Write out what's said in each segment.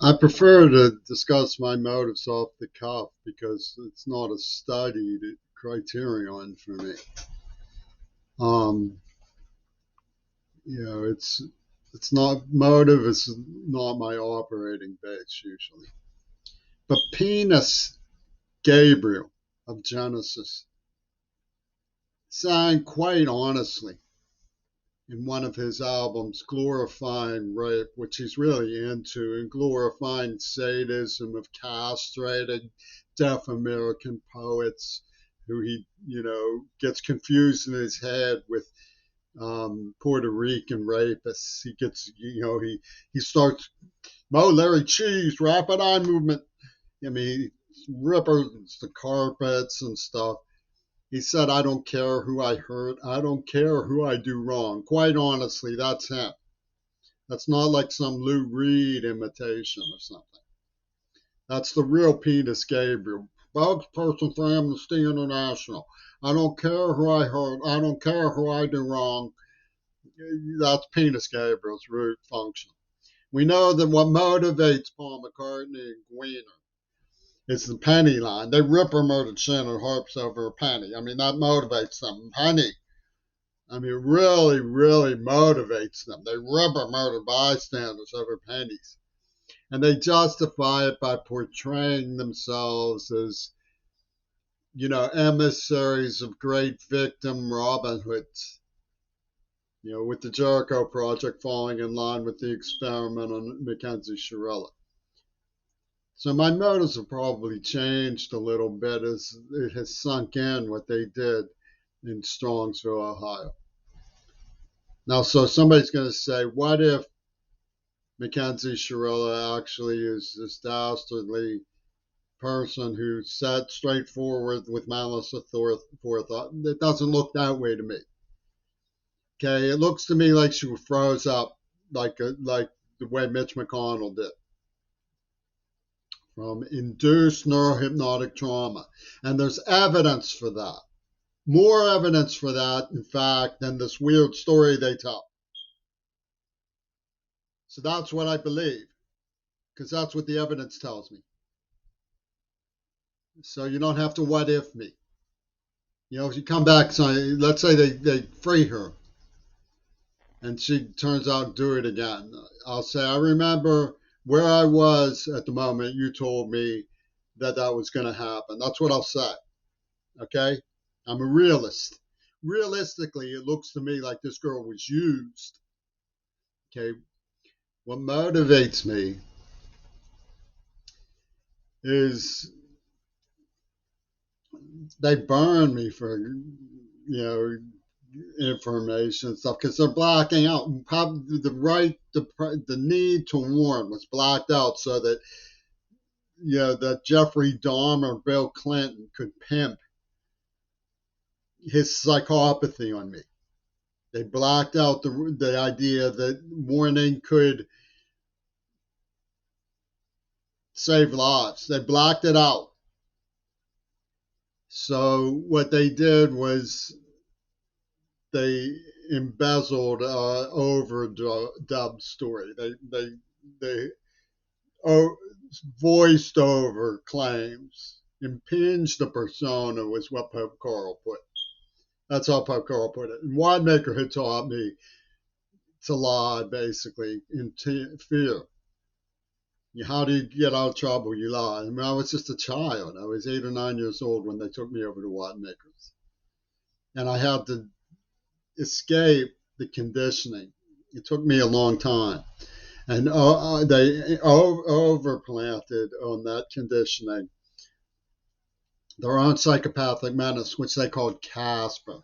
I prefer to discuss my motives off the cuff because it's not a studied criterion for me. Um, it's not motive is not my operating base usually. But Penis Gabriel of Genesis sang quite honestly in one of his albums, glorifying rape, which he's really into, and glorifying sadism of castrated deaf American poets who gets confused in his head with Puerto Rican rapists. He gets, he starts, Mo Larry Cheese, rapid eye movement. I mean, he rippers the carpets and stuff. He said, I don't care who I hurt. I don't care who I do wrong. Quite honestly, that's him. That's not like some Lou Reed imitation or something. That's the real Penis Gabriel, spokesperson for Amnesty International. I don't care who I hurt. I don't care who I do wrong. That's Penis Gabriel's root function. We know that what motivates Paul McCartney and Gweena is the penny line. They rip her murdered Shannon Harps over a penny. I mean, that motivates them. Penny. I mean, really, really motivates them. They rip her murdered bystanders over pennies. And they justify it by portraying themselves as, emissaries of great victim Robin Hoods. With the Jericho Project falling in line with the experiment on Mackenzie Shirilla. So my motives have probably changed a little bit as it has sunk in what they did in Strongsville, Ohio. Now, so somebody's going to say, what if Mackenzie Shirilla actually is this dastardly person who sat straightforward with malice aforethought? It doesn't look that way to me. Okay, it looks to me like she froze up like the way Mitch McConnell did from induced neurohypnotic trauma. And there's evidence for that. More evidence for that, in fact, than this weird story they tell. So that's what I believe, because that's what the evidence tells me. So you don't have to what if me. If you come back, so let's say they free her and she turns out to do it again. I'll say, I remember where I was at the moment you told me that that was going to happen. That's what I'll say. Okay? I'm a realist. Realistically, it looks to me like this girl was used. Okay? What motivates me is they burn me for, information and stuff because they're blacking out. Probably the need to warn was blacked out so that that Jeffrey Dahmer, Bill Clinton could pimp his psychopathy on me. They blacked out the idea that warning could save lives. They blacked it out. So what they did was they embezzled overdub story. They voiced over claims, impinged the persona was what Pope Carl put. That's how Pope Carl put it. And Widemaker had taught me to lie, basically, in fear. How do you get out of trouble? You lie. I mean, I was just a child. I was 8 or 9 years old when they took me over to Widemaker's. And I had to escape the conditioning. It took me a long time. And they overplanted on that conditioning their own psychopathic menace, which they called Casper,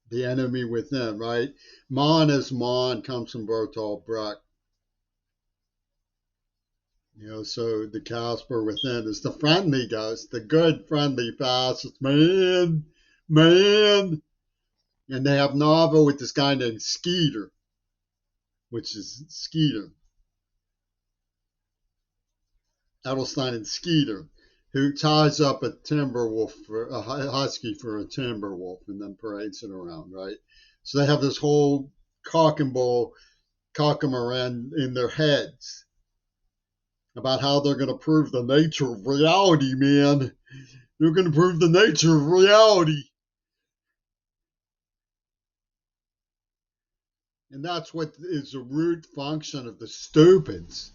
the enemy within, right? Mon is Mon comes from Bertolt Brecht. So the Casper within is the friendly ghost, the good friendly fascist man. And they have a novel with this guy named Skeeter, which is Skeeter, Edelstein and Skeeter, who ties up a timber wolf for a husky for a timber wolf and then parades it around, right? So they have this whole cock and bull cocking around in their heads about how they're going to prove the nature of reality, man. They're going to prove the nature of reality. And that's what is the root function of the stupids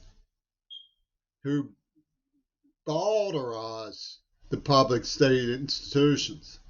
who balderize the public state institutions.